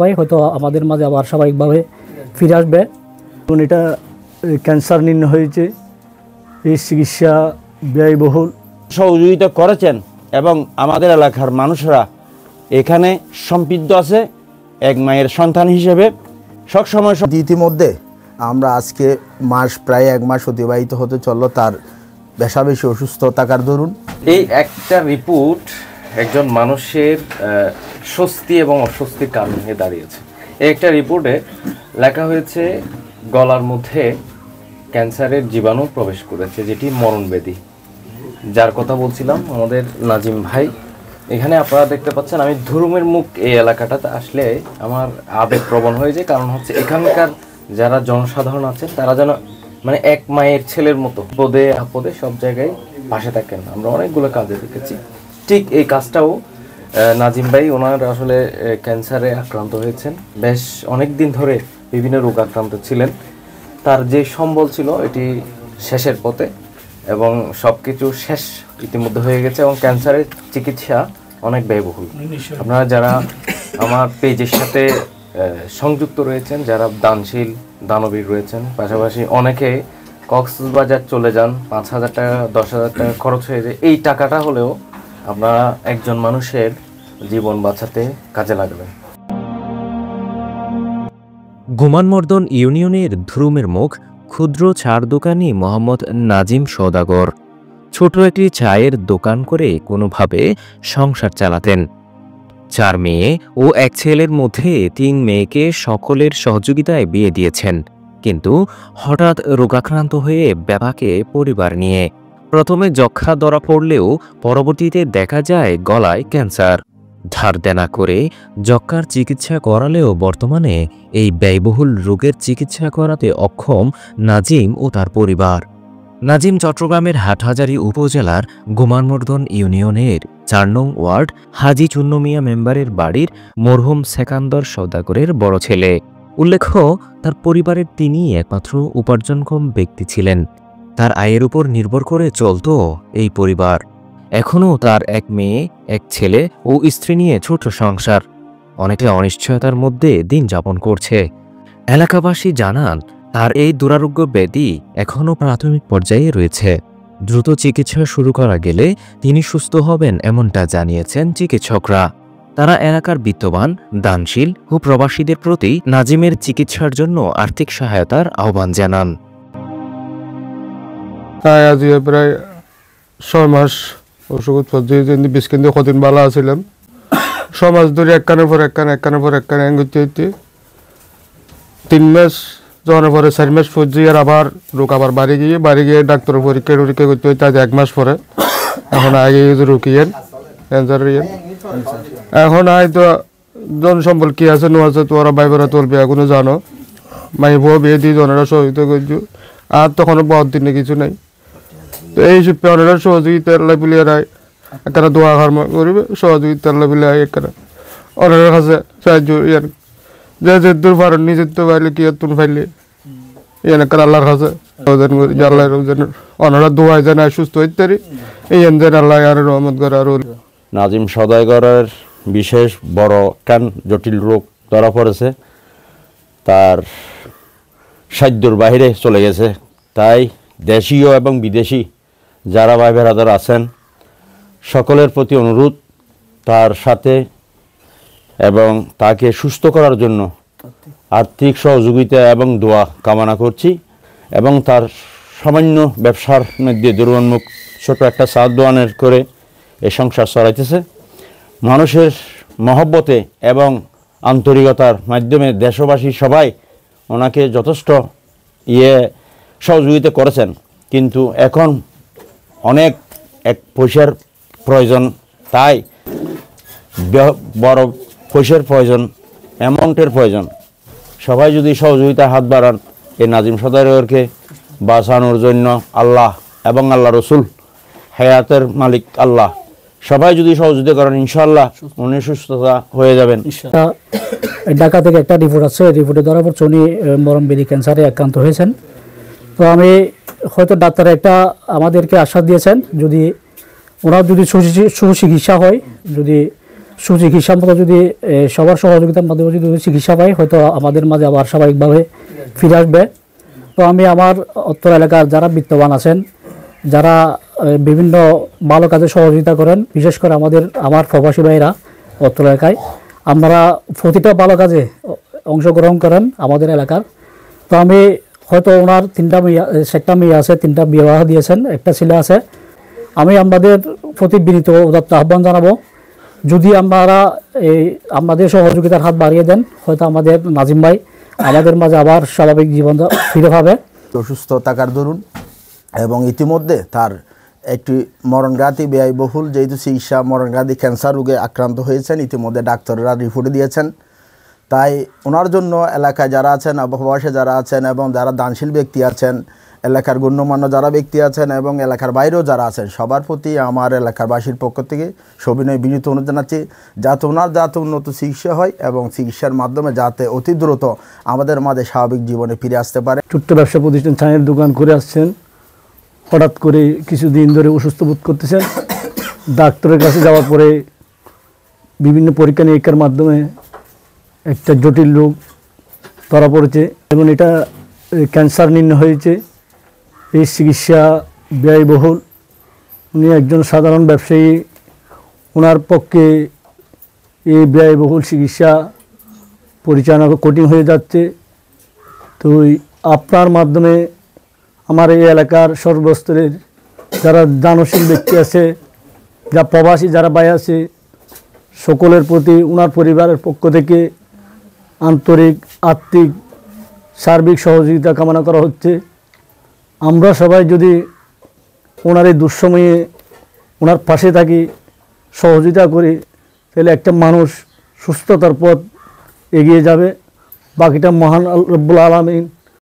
হয়তো আমাদের মাঝে আবার স্বাভাবিকভাবে ফিরে আসবে। এটা ক্যান্সার নির্ণয় হয়েছে, এই চিকিৎসা ব্যয়বহুল। সহযোগিতা করেছেন এবং আমাদের এলাকার মানুষরা এখানে সম্পৃক্ত আছে এক মায়ের সন্তান হিসেবে সবসময়। ইতিমধ্যে আমরা আজকে প্রায় 1 মাস অতিবাহিত হতে চললো তার বেশি অসুস্থ থাকার দরুন। এই একটা রিপোর্ট একজন মানুষের স্বস্তি এবং অস্বস্তির কারণ হয়ে দাঁড়িয়েছে। এই একটা রিপোর্টে লেখা হয়েছে গলার মধ্যে ক্যান্সারের জীবাণু প্রবেশ করেছে, যেটি মরণব্যাধি, যার কথা বলছিলাম আমাদের নাজিম ভাই। এখানে আপনারা দেখতে পাচ্ছেন আমি ধুরুমের মুখ এই এলাকাটাতে আসলে আমার আবেগপ্রবণ হয়ে যায়, কারণ হচ্ছে এখানকার যারা জনসাধারণ আছেন তারা যেন মানে এক মায়ের ছেলের মতো পদে আপদে সব জায়গায় পাশে থাকেন। আমরা অনেকগুলো কাজে দেখেছি, ঠিক এই কাজটাও নাজিম ভাই ওনার আসলে ক্যান্সারে আক্রান্ত হয়েছেন, বেশ অনেক দিন ধরে বিভিন্ন রোগ আক্রান্ত ছিলেন। তার যে সম্বল ছিল এটি শেষের পথে এবং সব কিছু শেষ ইতিমধ্যে হয়ে গেছে এবং ক্যান্সারের চিকিৎসা অনেক ব্যয়বহুল। আপনারা যারা আমার পেজের সাথে সংযুক্ত রয়েছেন, যারা দানশীল দানবীর রয়েছেন, পাশাপাশি অনেকে কক্সবাজার চলে যান, 5,000 টাকা 10,000 টাকা খরচ হয়ে যায়। এই টাকাটা হলেও আপনারা একজন মানুষের জীবন বাঁচাতে কাজে লাগবেন। গুমানমর্দন ইউনিয়নের ধুরুমের মুখ ক্ষুদ্র চার দোকানি মোহাম্মদ নাজিম সওদাগর ছোট একটি চায়ের দোকান করে কোনোভাবে সংসার চালাতেন। 4 মেয়ে ও 1 ছেলের মধ্যে 3 মেয়েকে সকলের সহযোগিতায় বিয়ে দিয়েছেন, কিন্তু হঠাৎ রোগাক্রান্ত হয়ে ব্যাপাকে পরিবার নিয়ে। প্রথমে যক্ষ্মা ধরা পড়লেও পরবর্তীতে দেখা যায় গলায় ক্যান্সার। ধার দেনা করে যক্ষ্মার চিকিৎসা করালেও বর্তমানে এই ব্যয়বহুল রোগের চিকিৎসা করাতে অক্ষম নাজিম ও তার পরিবার। নাজিম চট্টগ্রামের হাটহাজারী উপজেলার গুমানমর্দন ইউনিয়নের 4 নং ওয়ার্ড হাজি চুন্নু মিয়া মেম্বারের বাড়ির মরহুম সেকান্দর সওদাগরের বড় ছেলে। উল্লেখ্য, তার পরিবারের তিনিই একমাত্র উপার্জনক্ষম ব্যক্তি ছিলেন। তার আয়ের উপর নির্ভর করে চলত এই পরিবার। এখনও তার 1 মেয়ে 1 ছেলে ও স্ত্রী নিয়ে ছোট সংসার অনেকটা অনিশ্চয়তার মধ্যে দিন যাপন করছে। এলাকাবাসী জানান, তার এই দুরারোগ্য ব্যাধি এখনও প্রাথমিক পর্যায়ে রয়েছে। দ্রুত চিকিৎসা শুরু করা গেলে তিনি সুস্থ হবেন এমনটা জানিয়েছেন চিকিৎসকরা। তারা এলাকার বিত্তবান, দানশীল ও প্রবাসীদের প্রতি নাজিমের চিকিৎসার জন্য আর্থিক সহায়তার আহ্বান জানান। প্রায় 6 মাস ওষুধ পদ্ধতি বিষ কিন্তু কদিন ভালো আছিলাম। 6 মাস ধরে একখানের পর একখান হইতে 3 মাস যাওয়ার পরে 4 মাস পর্যায়ে আবার রোগ আবার বাড়ি গিয়ে ডাক্তারের পরীক্ষা করতে হইতে 1 মাস পরে এখন আগে রুকিয়েন ক্যান্সার ইয়েন। এখন তো জনসম্বল কি আছে নো আছে তোরা বাইবেরা তুলবে এখনো জানো মাই বউ বিয়ে দিয়ে জনেরা সহযোগিতা করছো, আর তখনও বহুত দিনে কিছু নাই। তো এই সূত্রে অনেরা সহযোগিতার লাভিলে রায় একটা দোয়া কর্ম করবে, সহযোগিতার লাভিলে একটা অনেকের কাছে সাহায্য ইয়ার যে দূর পারেন নিজের তো পাইলে কি তুন পাইলে ইয়ান একটা আল্লাহর কাছে আল্লাহ অনেরা দোয়াই যেন সুস্থ হইতে পারি, এই যেন আল্লাহ আর রহমত করে। আর নাজিম সওদাগরের বিশেষ বড় জটিল রোগ ধরা পড়েছে, তার সাধ্যর বাইরে চলে গেছে। তাই দেশীয় এবং বিদেশি যারা ভাই বেরাদার আছেন সকলের প্রতি অনুরোধ তার সাথে এবং তাকে সুস্থ করার জন্য আর্থিক সহযোগিতা এবং দোয়া কামনা করছি। এবং তার সামান্য ব্যবসার মধ্যে দুর্গোন্মুখ ছোট একটা চার দোকানের করে এ সংসার চলাইতেছে। মানুষের মহব্বতে এবং আন্তরিকতার মাধ্যমে দেশবাসী সবাই ওনাকে যথেষ্ট সহযোগিতা করেছেন, কিন্তু এখন অনেক পয়সার প্রয়োজন। তাই বড় পয়সার প্রয়োজন, অ্যামাউন্টের প্রয়োজন। সবাই যদি সহযোগিতা হাত বাড়ান এই নাজিম সওদাগরকে বাঁচানোর জন্য আল্লাহ এবং আল্লাহ রসুল হায়াতের মালিক আল্লাহ সবাই যদি সহযোগিতা করেন ইনশাআল্লাহ উনি সুস্থতা হয়ে যাবেন। ঢাকা থেকে একটা রিপোর্ট আছে, রিপোর্টে ধরা পড়ছে উনি মরণব্যাধি ক্যান্সারে আক্রান্ত হয়েছেন। তো আমি হয়তো ডাক্তার একটা আমাদেরকে আশ্বাস দিয়েছেন, যদি ওনার যদি সুচিকিৎসা হয়, যদি সুচিকিৎসা মতো যদি সবার সহযোগিতার মাধ্যমে যদি চিকিৎসা পাই, হয়তো আমাদের মাঝে আবার স্বাভাবিকভাবে ফিরে আসবে। তো আমি আমার উত্তর এলাকার যারা বিত্তবান আছেন, যারা বিভিন্ন ভালো কাজে সহযোগিতা করেন, বিশেষ করে আমার প্রবাসী ভাইরা উত্তর এলাকায়, আপনারা প্রতিটা ভালো কাজে অংশগ্রহণ করেন আমাদের এলাকার। তো আমি হয়তো ওনার 4টা মেয়ে আছে, 3টা বিবাহ দিয়েছেন, একটা ছেলে আছে। আমি আপনাদের প্রতি বিনীত উদাত্ত আহ্বান জানাবো, যদি আপনারা আপনাদের সহযোগিতার হাত বাড়িয়ে দেন, হয়তো আমাদের নাজিম ভাই আমাদের মাঝে আবার স্বাভাবিক জীবন ফিরে পাবে। অসুস্থ থাকার দরুন এবং ইতিমধ্যে তার একটি মরণঘাতী ব্যয়বহুল যেহেতু চিকিৎসা, মরণঘাতী ক্যান্সার রোগে আক্রান্ত হয়েছেন, ইতিমধ্যে ডাক্তাররা রিপোর্ট দিয়েছেন। তাই ওনার জন্য এলাকায় যারা আছেন, প্রবাসে যারা আছেন এবং যারা দানশীল ব্যক্তি আছেন, এলাকার গণ্যমান্য যারা ব্যক্তি আছেন এবং এলাকার বাইরেও যারা আছেন, সবার প্রতি আমার এলাকারবাসীর পক্ষ থেকে সবিনয় বিনীত অনুরোধ জানাচ্ছি, যাতে ওনার যাতে উন্নত চিকিৎসা হয় এবং চিকিৎসার মাধ্যমে যাতে অতি দ্রুত আমাদের মাঝে স্বাভাবিক জীবনে ফিরে আসতে পারে। ছোট্ট ব্যবসা প্রতিষ্ঠান চায়ের দোকান করে আসছেন, হঠাৎ করে কিছুদিন ধরে অসুস্থ বোধ করতেছেন। ডাক্তারের কাছে যাওয়ার পরে বিভিন্ন পরীক্ষা নিরীক্ষার মাধ্যমে একটা জটিল রোগ ধরা পড়েছে এবং এটা ক্যান্সার নির্ণয় হয়েছে। এই চিকিৎসা ব্যয়বহুল। উনি একজন সাধারণ ব্যবসায়ী, ওনার পক্ষে এই ব্যয়বহুল চিকিৎসা পরিচালনা কঠিন হয়ে যাচ্ছে। তো আপনার মাধ্যমে আমার এই এলাকার সর্বস্তরের যারা দানশীল ব্যক্তি আছে, যা প্রবাসী যারা ভাই আছে, সকলের প্রতি ওনার পরিবারের পক্ষ থেকে আন্তরিক আর্থিক সার্বিক সহযোগিতা কামনা করা হচ্ছে। আমরা সবাই যদি ওনার এই দুঃসময়ে ওনার পাশে থাকি, সহযোগিতা করি, তাহলে একটা মানুষ সুস্থতার পথ এগিয়ে যাবে। বাকিটা মহান রব্বুল আলামিন